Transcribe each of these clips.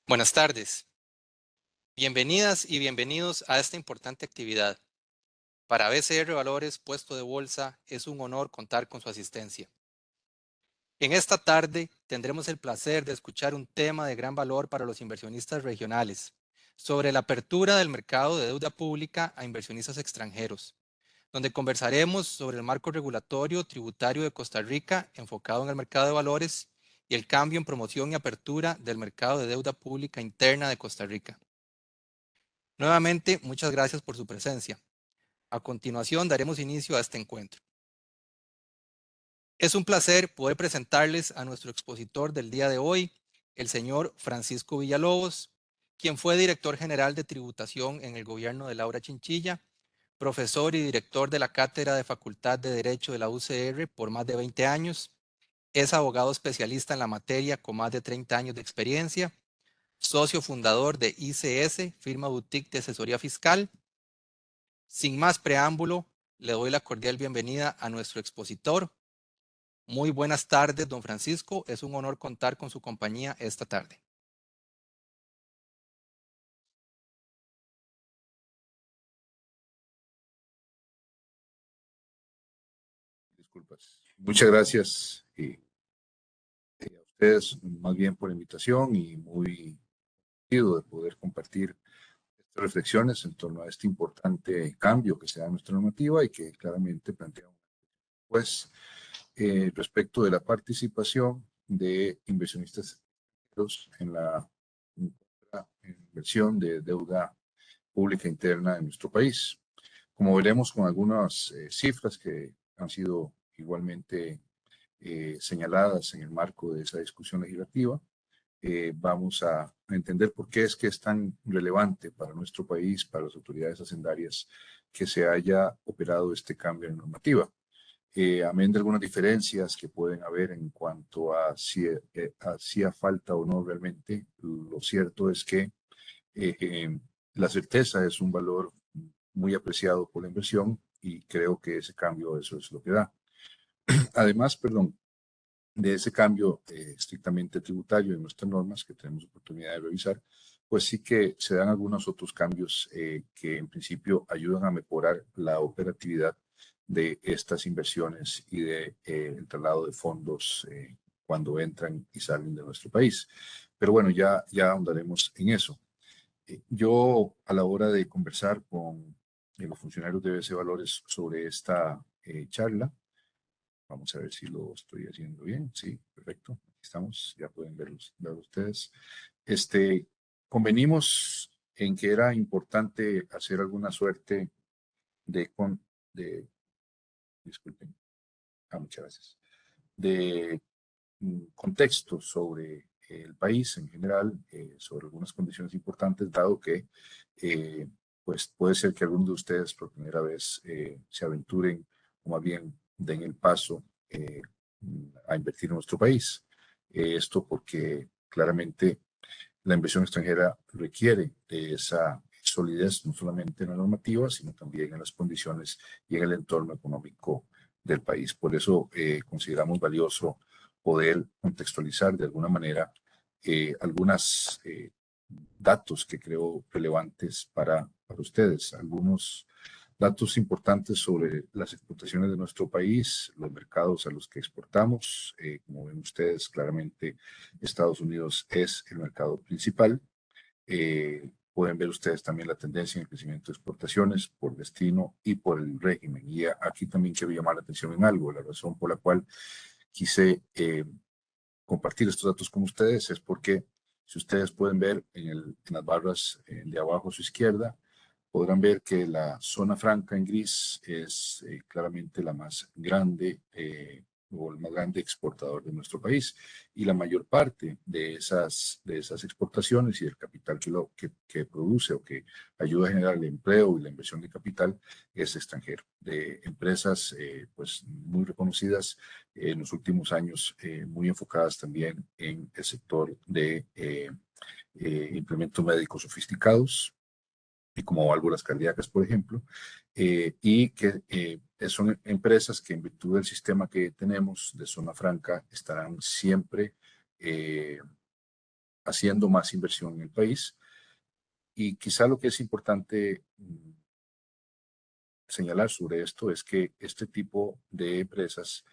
Buenas tardes. Bienvenidas y bienvenidos a esta importante actividad. Para BCR Valores Puesto de Bolsa es un honor contar con su asistencia. En esta tarde tendremos el placer de escuchar un tema de gran valor para los inversionistas regionales sobre la apertura del mercado de deuda pública a inversionistas extranjeros, donde conversaremos sobre el marco regulatorio tributario de Costa Rica enfocado en el mercado de valores y el cambio en promoción y apertura del mercado de deuda pública interna de Costa Rica. Nuevamente, muchas gracias por su presencia. A continuación, daremos inicio a este encuentro. Es un placer poder presentarles a nuestro expositor del día de hoy, el señor Francisco Villalobos, quien fue director general de tributación en el gobierno de Laura Chinchilla, profesor y director de la Cátedra de Facultad de Derecho de la UCR por más de 20 años, es abogado especialista en la materia con más de 30 años de experiencia, socio fundador de ICS, firma boutique de asesoría fiscal. Sin más preámbulo, le doy la cordial bienvenida a nuestro expositor. Muy buenas tardes, don Francisco. Es un honor contar con su compañía esta tarde. Disculpas. Muchas gracias a ustedes más bien por la invitación y muy divertido de poder compartir estas reflexiones en torno a este importante cambio que se da en nuestra normativa y que claramente plantea pues respecto de la participación de inversionistas en la inversión de deuda pública interna en nuestro país. Como veremos con algunas cifras que han sido igualmente señaladas en el marco de esa discusión legislativa, vamos a entender por qué es que es tan relevante para nuestro país, para las autoridades hacendarias, que se haya operado este cambio en normativa. Amén de algunas diferencias que pueden haber en cuanto a si hacía falta o no realmente, lo cierto es que la certeza es un valor muy apreciado por la inversión y creo que ese cambio eso es lo que da. Además, perdón, de ese cambio estrictamente tributario en nuestras normas que tenemos oportunidad de revisar, pues sí que se dan algunos otros cambios que en principio ayudan a mejorar la operatividad de estas inversiones y de el traslado de fondos cuando entran y salen de nuestro país. Pero bueno, ya ahondaremos en eso. Yo a la hora de conversar con los funcionarios de BC Valores sobre esta charla, vamos a ver si lo estoy haciendo bien. Sí, perfecto. Aquí estamos. Ya pueden ver ustedes. Este, convenimos en que era importante hacer alguna suerte de disculpen, muchas gracias, de contexto sobre el país en general, sobre algunas condiciones importantes, dado que pues puede ser que algunos de ustedes por primera vez se aventuren o más bien den el paso a invertir en nuestro país. Esto porque claramente la inversión extranjera requiere de esa solidez, no solamente en la normativa, sino también en las condiciones y en el entorno económico del país. Por eso consideramos valioso poder contextualizar de alguna manera algunos datos que creo relevantes para ustedes, algunos datos importantes sobre las exportaciones de nuestro país, los mercados a los que exportamos. Como ven ustedes, claramente Estados Unidos es el mercado principal. Pueden ver ustedes también la tendencia en el crecimiento de exportaciones por destino y por el régimen. Y aquí también quiero llamar la atención en algo. La razón por la cual quise compartir estos datos con ustedes es porque si ustedes pueden ver en las barras de abajo a su izquierda, podrán ver que la zona franca en gris es claramente la más grande o el más grande exportador de nuestro país. Y la mayor parte de esas exportaciones y del capital que produce o que ayuda a generar el empleo y la inversión de capital es extranjero, de empresas pues muy reconocidas en los últimos años, muy enfocadas también en el sector de implementos médicos sofisticados y como válvulas cardíacas, por ejemplo, y que son empresas que en virtud del sistema que tenemos de zona franca estarán siempre haciendo más inversión en el país. Y quizá lo que es importante señalar sobre esto es que este tipo de empresas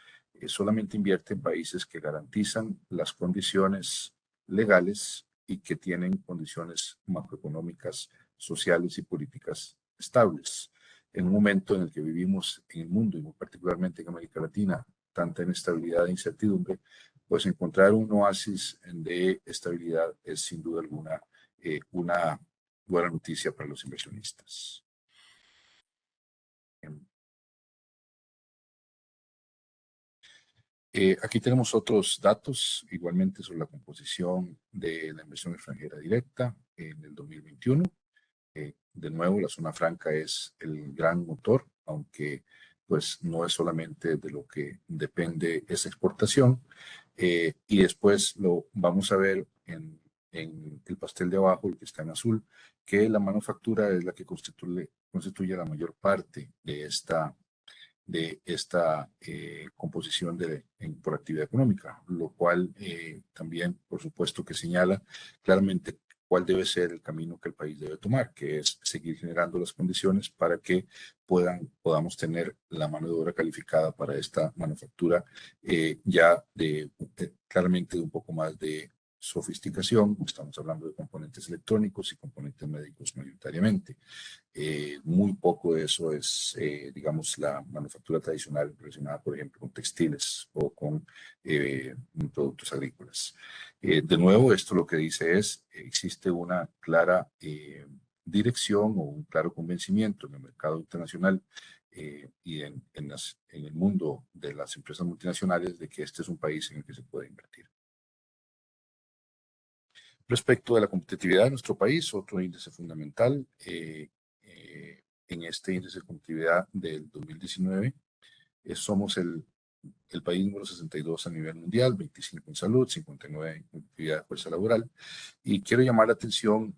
solamente invierte en países que garantizan las condiciones legales y que tienen condiciones macroeconómicas, sociales y políticas estables. En un momento en el que vivimos en el mundo y muy particularmente en América Latina, tanta inestabilidad e incertidumbre, pues encontrar un oasis de estabilidad es sin duda alguna una buena noticia para los inversionistas. Aquí tenemos otros datos, igualmente sobre la composición de la inversión extranjera directa en el 2021. De nuevo, la zona franca es el gran motor, aunque pues no es solamente de lo que depende esa exportación. Y después lo vamos a ver en el pastel de abajo, el que está en azul, que la manufactura es la que constituye la mayor parte de esta composición por actividad económica, lo cual también, por supuesto, que señala claramente cuál debe ser el camino que el país debe tomar, que es seguir generando las condiciones para que podamos tener la mano de obra calificada para esta manufactura ya claramente de un poco más de sofisticación. Estamos hablando de componentes electrónicos y componentes médicos mayoritariamente. Muy poco de eso es, digamos, la manufactura tradicional relacionada, por ejemplo, con textiles o con productos agrícolas. De nuevo, esto lo que dice es, existe una clara dirección o un claro convencimiento en el mercado internacional y en el mundo de las empresas multinacionales de que este es un país en el que se puede invertir. Respecto de la competitividad de nuestro país, otro índice fundamental, en este índice de competitividad del 2019, somos el país número 62 a nivel mundial, 25 en salud, 59 en competitividad de fuerza laboral. Y quiero llamar la atención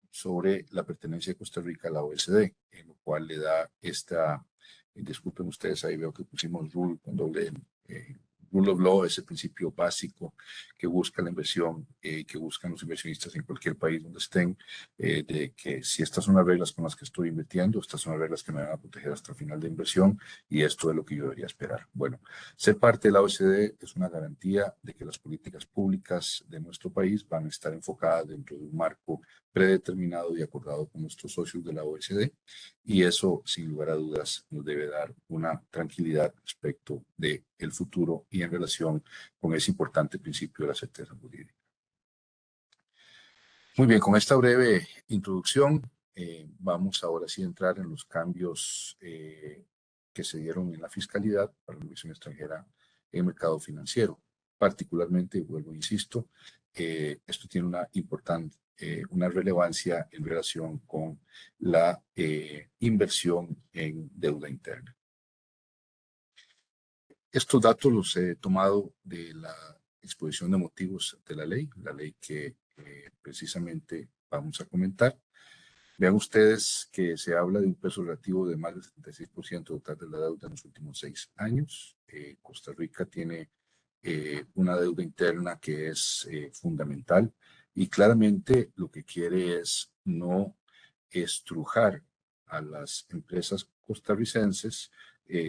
sobre la pertenencia de Costa Rica a la OECD, en lo cual le da disculpen ustedes, ahí veo que pusimos rule con doble N, Rule of Law, ese principio básico que busca la inversión, que buscan los inversionistas en cualquier país donde estén, de que si estas son las reglas con las que estoy invirtiendo, estas son las reglas que me van a proteger hasta el final de inversión y esto es lo que yo debería esperar. Bueno, ser parte de la OECD es una garantía de que las políticas públicas de nuestro país van a estar enfocadas dentro de un marco predeterminado y acordado con nuestros socios de la OECD y eso, sin lugar a dudas, nos debe dar una tranquilidad respecto del futuro y en relación con ese importante principio de la certeza jurídica. Muy bien, con esta breve introducción, vamos ahora sí a entrar en los cambios que se dieron en la fiscalidad para la inversión extranjera en el mercado financiero. Particularmente, vuelvo, insisto, esto tiene una relevancia en relación con la inversión en deuda interna. Estos datos los he tomado de la exposición de motivos de la ley que precisamente vamos a comentar. Vean ustedes que se habla de un peso relativo de más del 76% total de la deuda en los últimos 6 años. Costa Rica tiene una deuda interna que es fundamental y claramente lo que quiere es no estrujar a las empresas costarricenses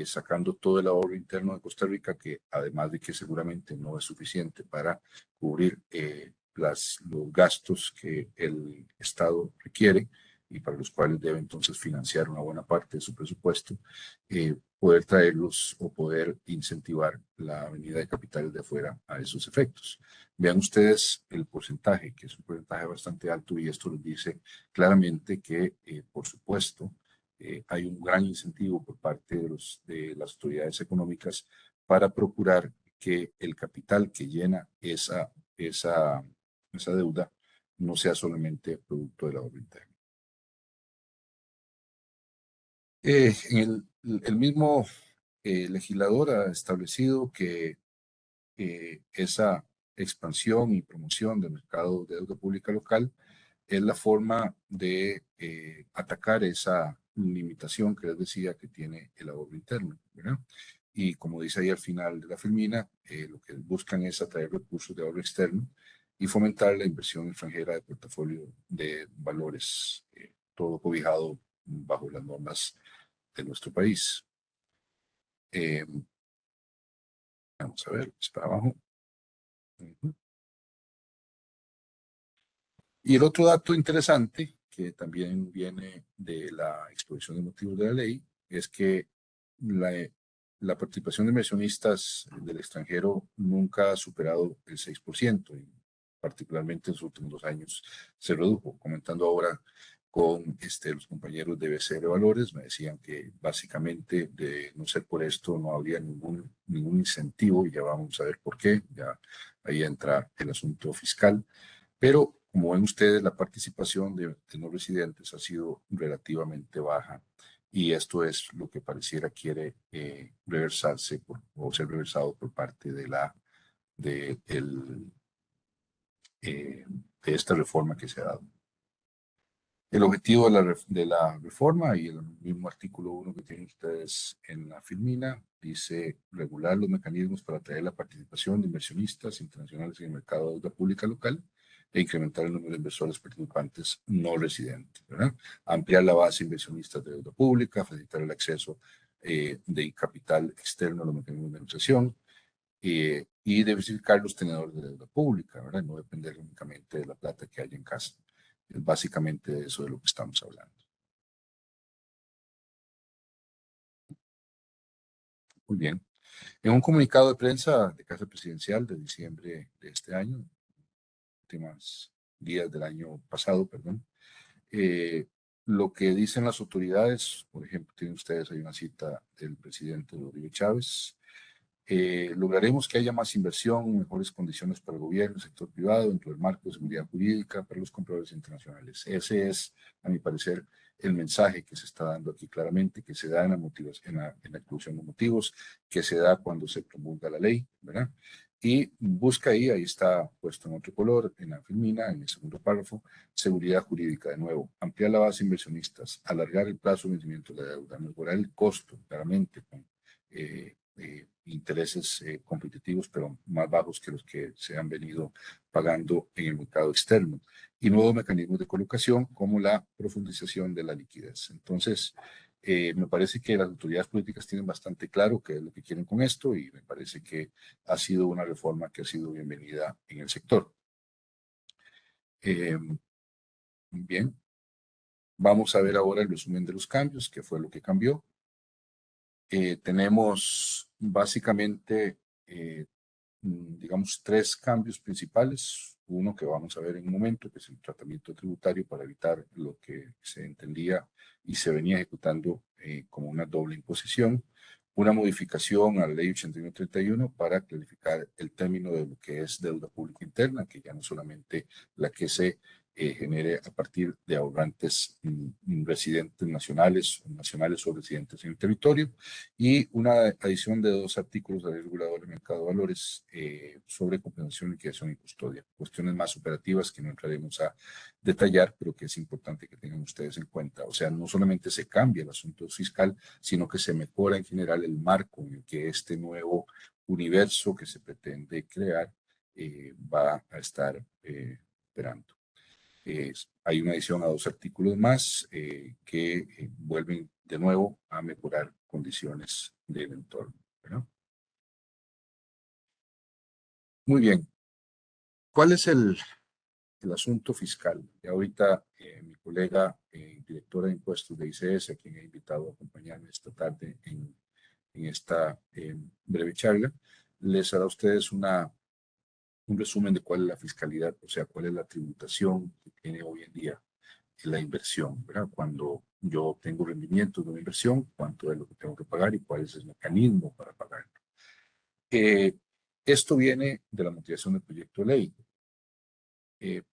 sacando todo el ahorro interno de Costa Rica, que además de que seguramente no es suficiente para cubrir los gastos que el Estado requiere y para los cuales debe entonces financiar una buena parte de su presupuesto, poder traerlos o poder incentivar la venida de capitales de afuera a esos efectos. Vean ustedes el porcentaje, que es un porcentaje bastante alto y esto les dice claramente que, por supuesto, hay un gran incentivo por parte de las autoridades económicas para procurar que el capital que llena esa deuda no sea solamente producto del ahorro interno. El mismo legislador ha establecido que esa expansión y promoción del mercado de deuda pública local es la forma de atacar esa limitación que les decía que tiene el ahorro interno, ¿verdad? Y como dice ahí al final de la filmina, lo que buscan es atraer recursos de ahorro externo y fomentar la inversión extranjera de portafolio de valores, todo cobijado bajo las normas de nuestro país. Vamos a ver, es para abajo. Y el otro dato interesante, que también viene de la exposición de motivos de la ley, es que la, la participación de inversionistas del extranjero nunca ha superado el 6%, y particularmente en los últimos 2 años se redujo. Comentando ahora con los compañeros de BCR Valores, me decían que básicamente de no ser por esto no habría ningún incentivo, y ya vamos a ver por qué, ya ahí entra el asunto fiscal. Pero, como ven ustedes, la participación de no residentes ha sido relativamente baja, y esto es lo que pareciera quiere reversarse o ser reversado por parte de, eh, de esta reforma que se ha dado. El objetivo de la reforma, y el mismo artículo 1 que tienen ustedes en la filmina, dice regular los mecanismos para atraer la participación de inversionistas internacionales en el mercado de deuda pública local e incrementar el número de inversores participantes no residentes, ¿verdad? Ampliar la base de inversionistas de deuda pública, facilitar el acceso de capital externo a los mecanismos de negociación, y diversificar los tenedores de deuda pública, ¿verdad? No depender únicamente de la plata que hay en casa. Es básicamente eso de lo que estamos hablando. Muy bien. En un comunicado de prensa de Casa Presidencial de diciembre de este año, últimos días del año pasado, perdón, lo que dicen las autoridades, por ejemplo, tienen ustedes ahí una cita del presidente Rodrigo Chávez: lograremos que haya más inversión, mejores condiciones para el gobierno, el sector privado, dentro del marco de seguridad jurídica para los compradores internacionales. Ese es, a mi parecer, el mensaje que se está dando aquí claramente, que se da en la exposición de motivos, que se da cuando se promulga la ley, ¿verdad? Y busca ahí está puesto en otro color, en la filmina, en el segundo párrafo: seguridad jurídica, de nuevo, ampliar la base de inversionistas, alargar el plazo de vencimiento de la deuda, mejorar el costo, claramente, con intereses competitivos, pero más bajos que los que se han venido pagando en el mercado externo, y nuevos mecanismos de colocación como la profundización de la liquidez. Entonces, me parece que las autoridades políticas tienen bastante claro qué es lo que quieren con esto, y me parece que ha sido una reforma que ha sido bienvenida en el sector. Bien, vamos a ver ahora el resumen de los cambios, qué fue lo que cambió. Tenemos básicamente, digamos, 3 cambios principales. Uno que vamos a ver en un momento, que es el tratamiento tributario, para evitar lo que se entendía y se venía ejecutando como una doble imposición. Una modificación a la ley 8131 para clarificar el término de lo que es deuda pública interna, que ya no solamente la que se genere a partir de ahorrantes residentes nacionales o residentes en el territorio, y una adición de 2 artículos de la ley reguladora del mercado de valores sobre compensación, liquidación y custodia. Cuestiones más operativas que no entraremos a detallar, pero que es importante que tengan ustedes en cuenta. O sea, no solamente se cambia el asunto fiscal, sino que se mejora en general el marco en el que este nuevo universo que se pretende crear va a estar operando. Hay una adición a 2 artículos más que vuelven de nuevo a mejorar condiciones del entorno, ¿verdad? Muy bien. ¿Cuál es el asunto fiscal? Y ahorita mi colega, directora de impuestos de ICS, a quien he invitado a acompañarme esta tarde en esta breve charla, les hará a ustedes un resumen de cuál es la fiscalidad, o sea, cuál es la tributación que tiene hoy en día la inversión, ¿verdad? Cuando yo tengo rendimiento de una inversión, cuánto es lo que tengo que pagar y cuál es el mecanismo para pagarlo. Esto viene de la motivación del proyecto de ley.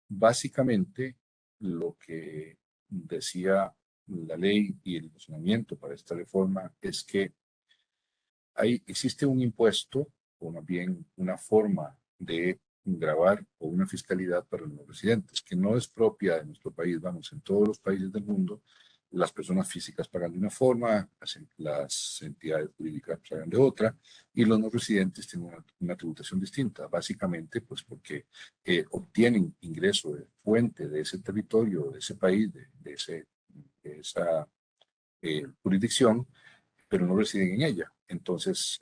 Básicamente, lo que decía la ley y el funcionamiento para esta reforma es que existe un impuesto, o más bien una forma de gravar, o una fiscalidad para los residentes, que no es propia de nuestro país. Vamos, en todos los países del mundo las personas físicas pagan de una forma, las entidades jurídicas pagan de otra, y los no residentes tienen una tributación distinta, básicamente pues porque obtienen ingreso de fuente de ese territorio, de ese país, de esa jurisdicción, pero no residen en ella. Entonces,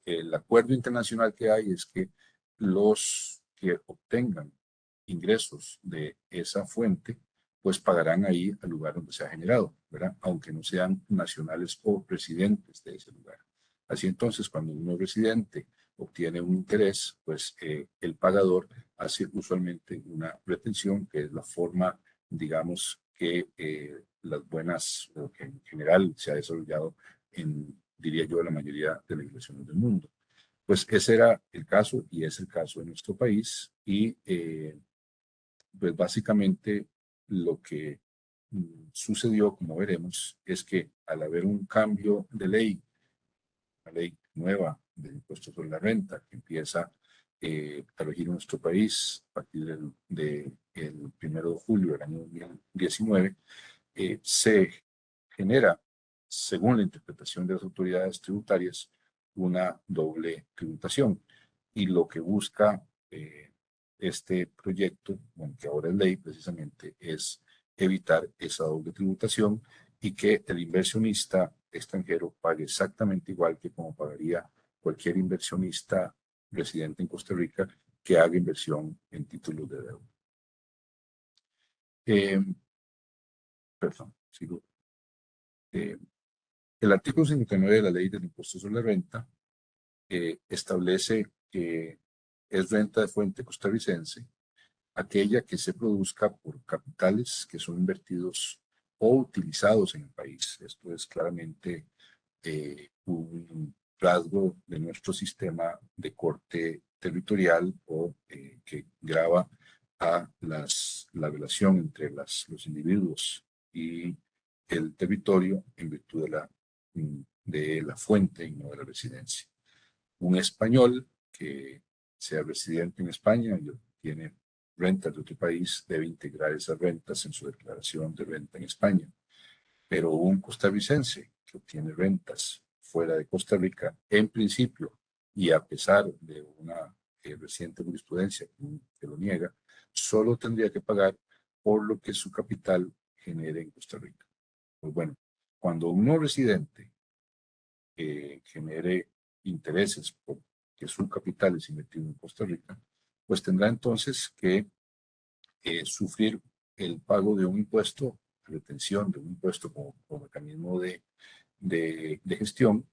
el acuerdo internacional que hay es que los que obtengan ingresos de esa fuente, pues pagarán ahí al lugar donde se ha generado, ¿verdad? Aunque no sean nacionales o residentes de ese lugar. Así entonces, cuando uno residente obtiene un interés, pues el pagador hace usualmente una retención, que es la forma, digamos, que las buenas, o que en general se ha desarrollado en, diría yo, la mayoría de las iglesias del mundo. Pues ese era el caso y es el caso de nuestro país y pues básicamente lo que sucedió, como veremos, es que al haber un cambio de ley, una ley nueva del impuesto sobre la renta que empieza a regir en nuestro país a partir el 1 de julio del año 2019, se genera, según la interpretación de las autoridades tributarias, una doble tributación. Y lo que busca este proyecto, bueno, que ahora es ley precisamente, es evitar esa doble tributación y que el inversionista extranjero pague exactamente igual que como pagaría cualquier inversionista residente en Costa Rica que haga inversión en títulos de deuda. Perdón, sigo. El artículo 59 de la Ley del Impuesto sobre la Renta establece que es renta de fuente costarricense aquella que se produzca por capitales que son invertidos o utilizados en el país. Esto es claramente un rasgo de nuestro sistema de corte territorial o que grava a la relación entre los individuos y el territorio en virtud de la fuente y no de la residencia. Un español que sea residente en España y tiene rentas de otro país debe integrar esas rentas en su declaración de renta en España. Pero un costarricense que obtiene rentas fuera de Costa Rica, en principio, y a pesar de una reciente jurisprudencia que lo niega, solo tendría que pagar por lo que su capital genere en Costa Rica. Pues bueno, cuando un no residente genere intereses porque su capital es invertido en Costa Rica, pues tendrá entonces que sufrir el pago de un impuesto, retención de un impuesto como mecanismo de gestión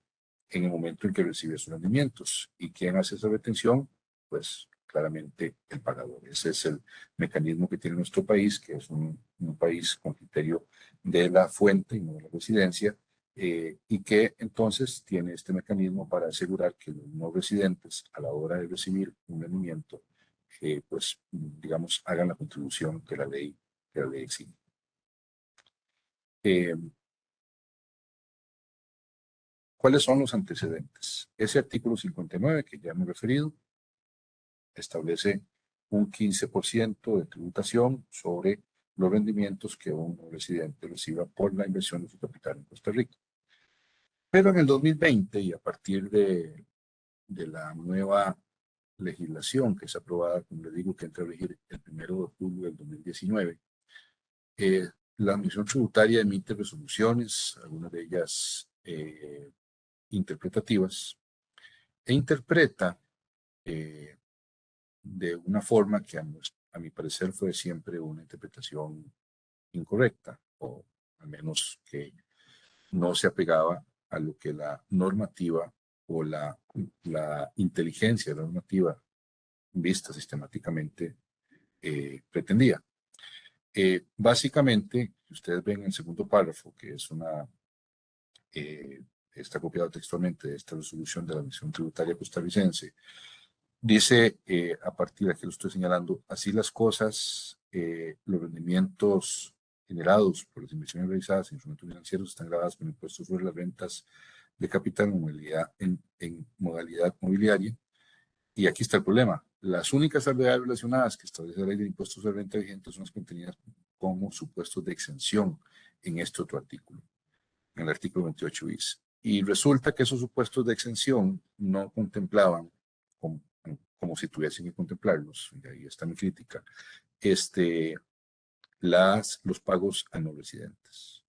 en el momento en que recibe sus rendimientos. ¿Y quién hace esa retención? Pues claramente el pagador. Ese es el mecanismo que tiene nuestro país, que es un país con criterio de la fuente y no de la residencia, y que entonces tiene este mecanismo para asegurar que los no residentes a la hora de recibir un rendimiento, pues digamos, hagan la contribución que la ley exige. ¿Cuáles son los antecedentes? Ese artículo 59 que ya hemos referido establece un 15% de tributación sobre los rendimientos que un residente reciba por la inversión de su capital en Costa Rica. Pero en el 2020 y a partir de la nueva legislación que es aprobada, como le digo, que entra a regir el 1 de julio del 2019, la Administración Tributaria emite resoluciones, algunas de ellas interpretativas, e interpreta de una forma que a mi parecer fue siempre una interpretación incorrecta, o al menos que no se apegaba a lo que la normativa o la inteligencia de la normativa vista sistemáticamente pretendía. Básicamente, ustedes ven en el segundo párrafo, que es está copiado textualmente de esta resolución de la Administración Tributaria Costarricense, dice, a partir de aquí lo estoy señalando, así las cosas, los rendimientos generados por las inversiones realizadas en instrumentos financieros están grabados con impuestos sobre las rentas de capital en modalidad mobiliaria. Y aquí está el problema. Las únicas salvedades relacionadas que establece la ley de impuestos sobre renta vigente son las contenidas como supuestos de exención en este otro artículo, en el artículo 28 bis. Y resulta que esos supuestos de exención no contemplaban, como si tuviesen que contemplarlos, y ahí está mi crítica, los pagos a no residentes.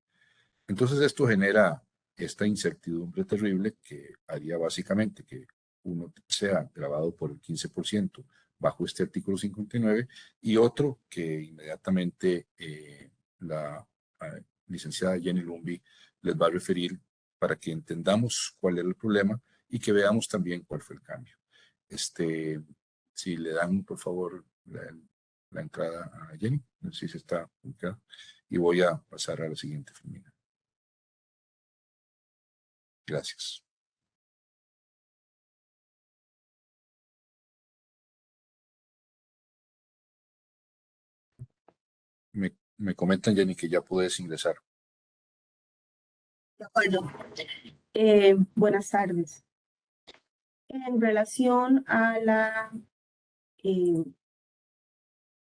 Entonces esto genera esta incertidumbre terrible que haría básicamente que uno sea grabado por el 15% bajo este artículo 59 y otro que inmediatamente la licenciada Jenny Lumbi les va a referir para que entendamos cuál era el problema y que veamos también cuál fue el cambio. Si le dan, por favor, la entrada a Jenny, no sé si se está ubicada, y voy a pasar a la siguiente, Firmina. Gracias. Me comentan, Jenny, que ya puedes ingresar. De acuerdo. Buenas tardes. En relación a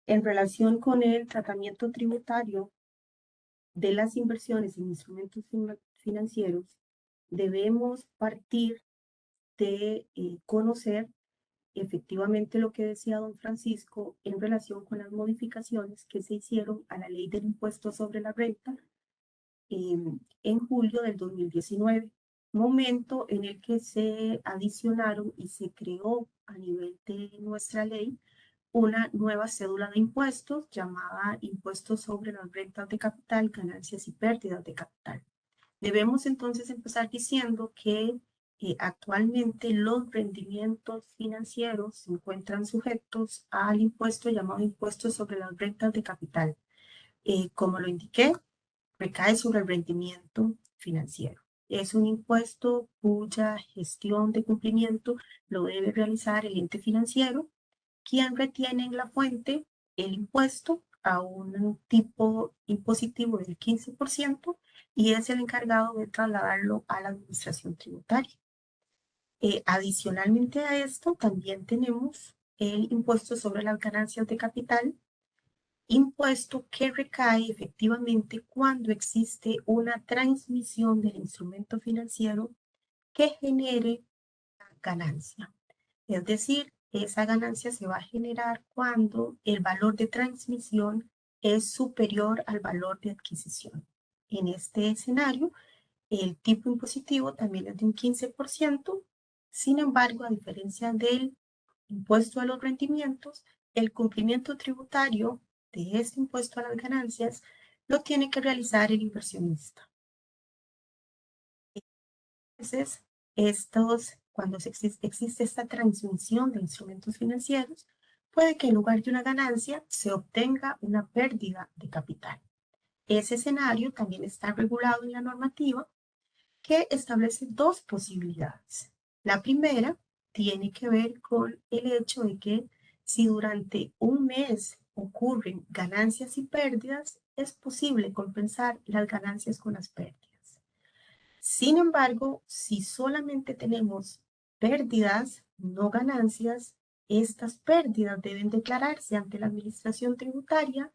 en relación con el tratamiento tributario de las inversiones en instrumentos financieros, debemos partir de conocer efectivamente lo que decía don Francisco en relación con las modificaciones que se hicieron a la ley del impuesto sobre la renta en julio del 2019, momento en el que se adicionaron y se creó a nivel de nuestra ley una nueva cédula de impuestos llamada Impuesto sobre las rentas de capital, ganancias y pérdidas de capital. Debemos entonces empezar diciendo que actualmente los rendimientos financieros se encuentran sujetos al impuesto llamado Impuesto sobre las rentas de capital. Como lo indiqué, recae sobre el rendimiento financiero. Es un impuesto cuya gestión de cumplimiento lo debe realizar el ente financiero, quien retiene en la fuente el impuesto a un tipo impositivo del 15% y es el encargado de trasladarlo a la administración tributaria. Adicionalmente a esto, también tenemos el impuesto sobre las ganancias de capital, impuesto que recae efectivamente cuando existe una transmisión del instrumento financiero que genere ganancia. Es decir, esa ganancia se va a generar cuando el valor de transmisión es superior al valor de adquisición. En este escenario, el tipo impositivo también es de un 15%. Sin embargo, a diferencia del impuesto a los rendimientos, el cumplimiento tributario de este impuesto a las ganancias lo tiene que realizar el inversionista. Entonces, cuando existe esta transmisión de instrumentos financieros, puede que en lugar de una ganancia se obtenga una pérdida de capital. Ese escenario también está regulado en la normativa que establece dos posibilidades. La primera tiene que ver con el hecho de que si durante un mes ocurren ganancias y pérdidas, es posible compensar las ganancias con las pérdidas. Sin embargo, si solamente tenemos pérdidas, no ganancias, estas pérdidas deben declararse ante la administración tributaria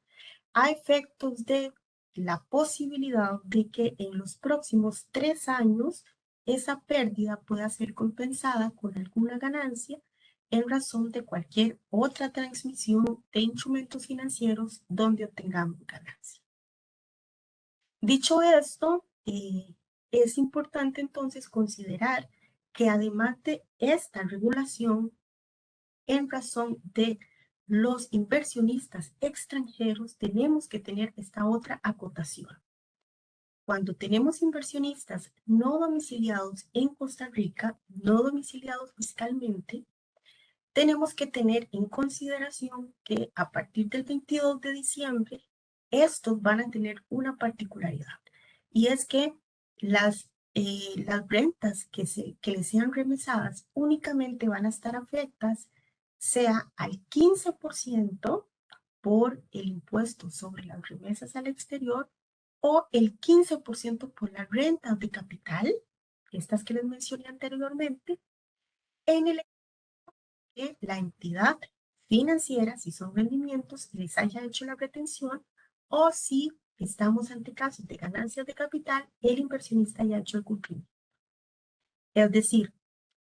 a efectos de la posibilidad de que en los próximos 3 años esa pérdida pueda ser compensada con alguna ganancia en razón de cualquier otra transmisión de instrumentos financieros donde obtengamos ganancia. Dicho esto, es importante entonces considerar que además de esta regulación, en razón de los inversionistas extranjeros, tenemos que tener esta otra acotación. Cuando tenemos inversionistas no domiciliados en Costa Rica, no domiciliados fiscalmente, tenemos que tener en consideración que a partir del 22 de diciembre, estos van a tener una particularidad, y es que las rentas que les sean remesadas únicamente van a estar afectadas sea al 15% por el impuesto sobre las remesas al exterior o el 15% por las rentas de capital, estas que les mencioné anteriormente, en el que la entidad financiera, si son rendimientos, les haya hecho la retención o si estamos ante casos de ganancias de capital, el inversionista ya ha hecho el cumplimiento. Es decir,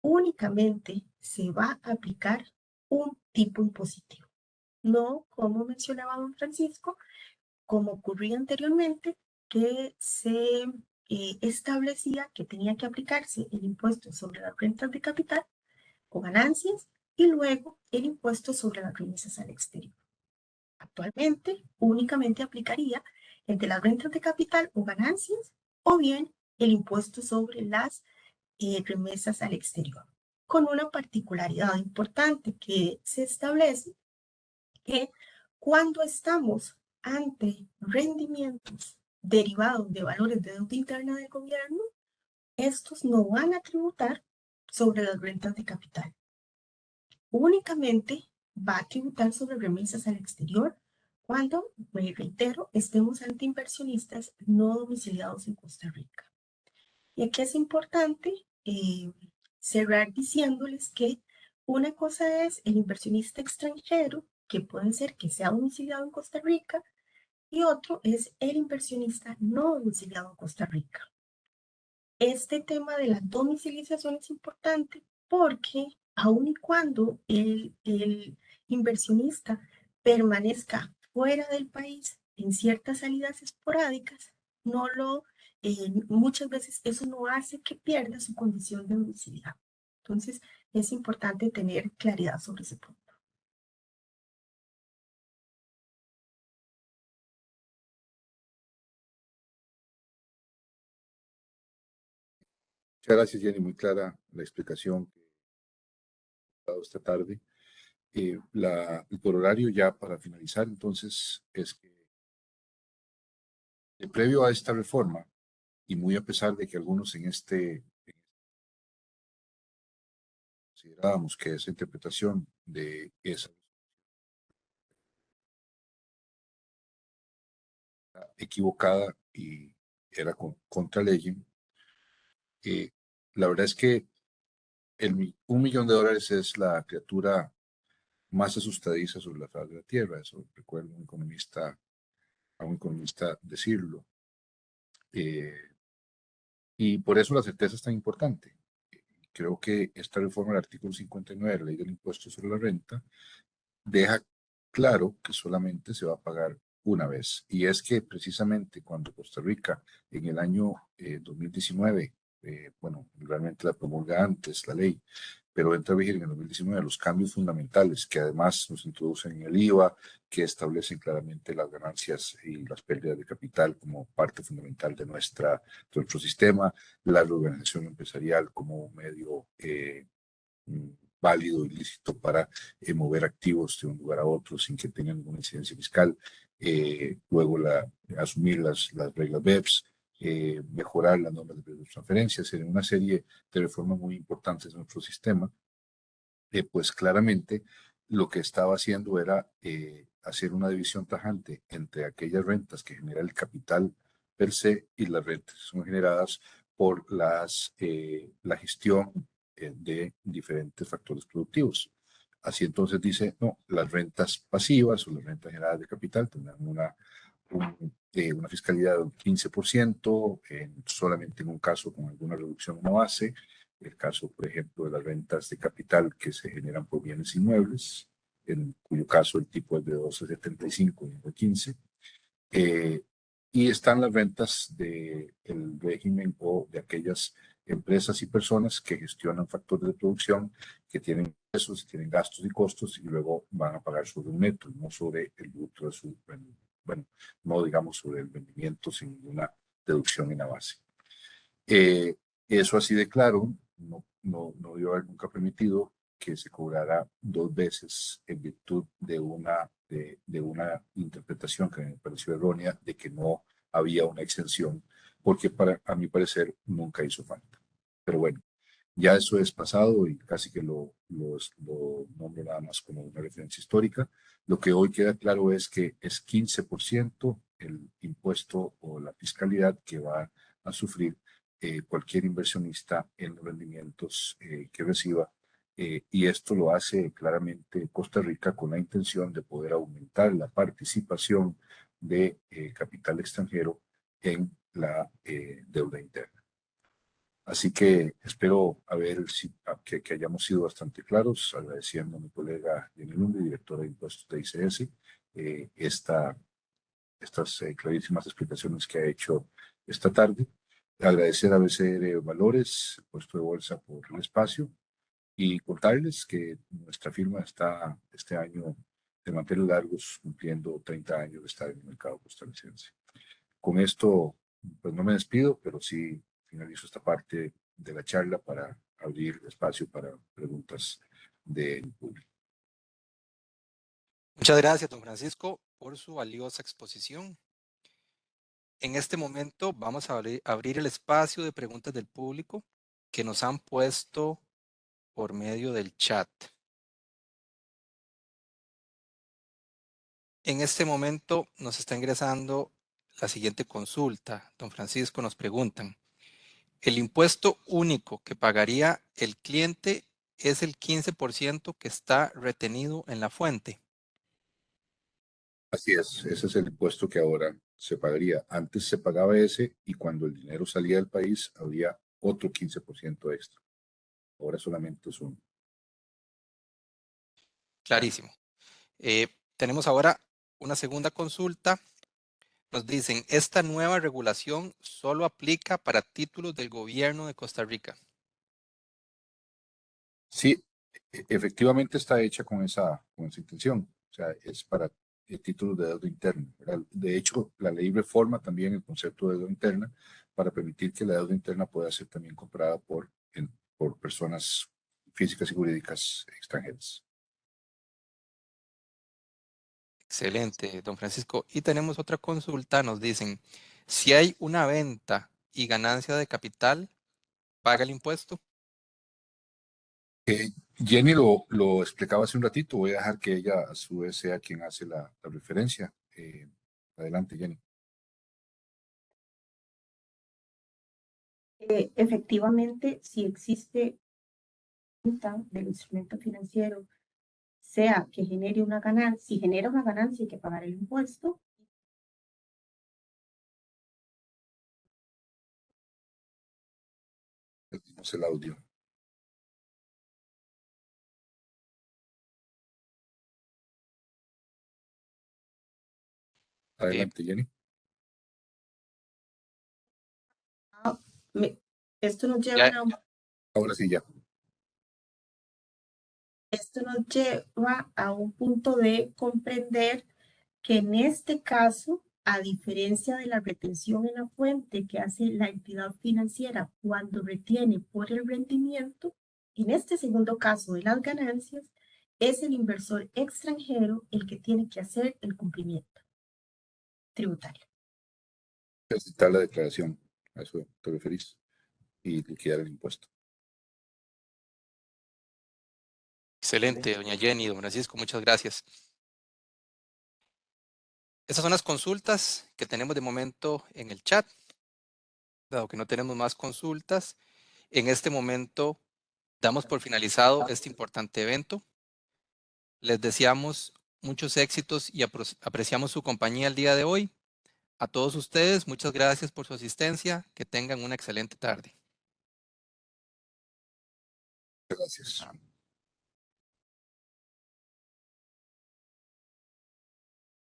únicamente se va a aplicar un tipo impositivo. No, como mencionaba don Francisco, como ocurría anteriormente, que se establecía que tenía que aplicarse el impuesto sobre las rentas de capital o ganancias y luego el impuesto sobre las remesas al exterior. Actualmente únicamente aplicaría el de las rentas de capital o ganancias o bien el impuesto sobre las remesas al exterior, con una particularidad importante que se establece que cuando estamos ante rendimientos derivados de valores de deuda interna del gobierno, estos no van a tributar sobre las rentas de capital. Únicamente va a tributar sobre remesas al exterior cuando, me reitero, estemos ante inversionistas no domiciliados en Costa Rica. Y aquí es importante cerrar diciéndoles que una cosa es el inversionista extranjero, que puede ser que sea domiciliado en Costa Rica, y otro es el inversionista no domiciliado en Costa Rica. Este tema de la domiciliación es importante porque aun y cuando el inversionista permanezca fuera del país en ciertas salidas esporádicas, muchas veces eso no hace que pierda su condición de domiciliado. Entonces, es importante tener claridad sobre ese punto. Muchas gracias, Jenny. Muy clara la explicación que ha dado esta tarde. El corolario ya para finalizar, entonces, es que previo a esta reforma, y muy a pesar de que algunos considerábamos que esa interpretación de esa equivocada y era contra ley, la verdad es que $1 millón es la criatura más asustadiza sobre la faz de la Tierra. Eso recuerdo a un economista decirlo. Y por eso la certeza es tan importante. Creo que esta reforma del artículo 59 de la ley del impuesto sobre la renta deja claro que solamente se va a pagar una vez. Y es que precisamente cuando Costa Rica en el año 2019, bueno, realmente la promulga antes la ley, pero entra a vigir en el 2019 los cambios fundamentales que además nos introducen en el IVA, que establecen claramente las ganancias y las pérdidas de capital como parte fundamental de nuestro sistema, la reorganización empresarial como un medio válido y lícito para mover activos de un lugar a otro sin que tengan ninguna incidencia fiscal, luego asumir las reglas BEPS, mejorar las normas de transferencias, en una serie de reformas muy importantes de nuestro sistema, pues claramente lo que estaba haciendo era hacer una división tajante entre aquellas rentas que genera el capital per se y las rentas que son generadas por la gestión de diferentes factores productivos. Así entonces dice, no, las rentas pasivas o las rentas generadas de capital tendrán una fiscalidad del 15%, solamente en un caso con alguna reducción en la base, el caso, por ejemplo, de las rentas de capital que se generan por bienes inmuebles, en cuyo caso el tipo es de 12,75 y no de 15. Y están las rentas del régimen o de aquellas empresas y personas que gestionan factores de producción, que tienen ingresos, tienen gastos y costos y luego van a pagar sobre un neto, no sobre el bruto de su, bueno, no digamos sobre el rendimiento sin ninguna deducción en la base. Eso así de claro, no debió haber nunca permitido que se cobrara dos veces en virtud de una interpretación que me pareció errónea de que no había una exención, porque a mi parecer nunca hizo falta. Pero bueno, ya eso es pasado y casi que lo nombro nada más como una referencia histórica. Lo que hoy queda claro es que es 15% el impuesto o la fiscalidad que va a sufrir cualquier inversionista en los rendimientos que reciba. Y esto lo hace claramente Costa Rica con la intención de poder aumentar la participación de capital extranjero en la deuda interna. Así que espero que hayamos sido bastante claros, agradeciendo a mi colega Jenny Lunde, directora de impuestos de ICS, estas clarísimas explicaciones que ha hecho esta tarde. Agradecer a BCR Valores, puesto de bolsa, por el espacio y contarles que nuestra firma está este año de mantener largos cumpliendo 30 años de estar en el mercado costarricense. Con esto, pues no me despido, pero sí finalizo esta parte de la charla para abrir espacio para preguntas del público. Muchas gracias, don Francisco, por su valiosa exposición. En este momento vamos a abrir el espacio de preguntas del público que nos han puesto por medio del chat. En este momento nos está ingresando la siguiente consulta. Don Francisco, nos preguntan, ¿el impuesto único que pagaría el cliente es el 15% que está retenido en la fuente? Así es, ese es el impuesto que ahora se pagaría. Antes se pagaba ese y cuando el dinero salía del país había otro 15% extra. Ahora solamente es uno. Clarísimo. Tenemos ahora una segunda consulta. Nos dicen, esta nueva regulación solo aplica para títulos del gobierno de Costa Rica. Sí, efectivamente está hecha con esa intención. O sea, es para títulos de deuda interna, ¿verdad? De hecho, la ley reforma también el concepto de deuda interna para permitir que la deuda interna pueda ser también comprada por personas físicas y jurídicas extranjeras. Excelente, don Francisco. Y tenemos otra consulta. Nos dicen, si hay una venta y ganancia de capital, ¿paga el impuesto? Jenny lo explicaba hace un ratito. Voy a dejar que ella a su vez sea quien hace la referencia. Adelante, Jenny. Efectivamente, si existe venta del instrumento financiero, sea que genere una ganancia, si genera una ganancia hay que pagar el impuesto. Perdimos el audio. Adelante, Jenny. Esto nos lleva a Ahora sí, ya. Esto nos lleva a un punto de comprender que en este caso, a diferencia de la retención en la fuente que hace la entidad financiera cuando retiene por el rendimiento, en este segundo caso de las ganancias, es el inversor extranjero el que tiene que hacer el cumplimiento tributario. Presentar la declaración, a eso te referís, y liquidar el impuesto. Excelente, doña Jenny, don Francisco, muchas gracias. Esas son las consultas que tenemos de momento en el chat. Dado que no tenemos más consultas, en este momento damos por finalizado este importante evento. Les deseamos muchos éxitos y apreciamos su compañía el día de hoy. A todos ustedes, muchas gracias por su asistencia. Que tengan una excelente tarde. Gracias.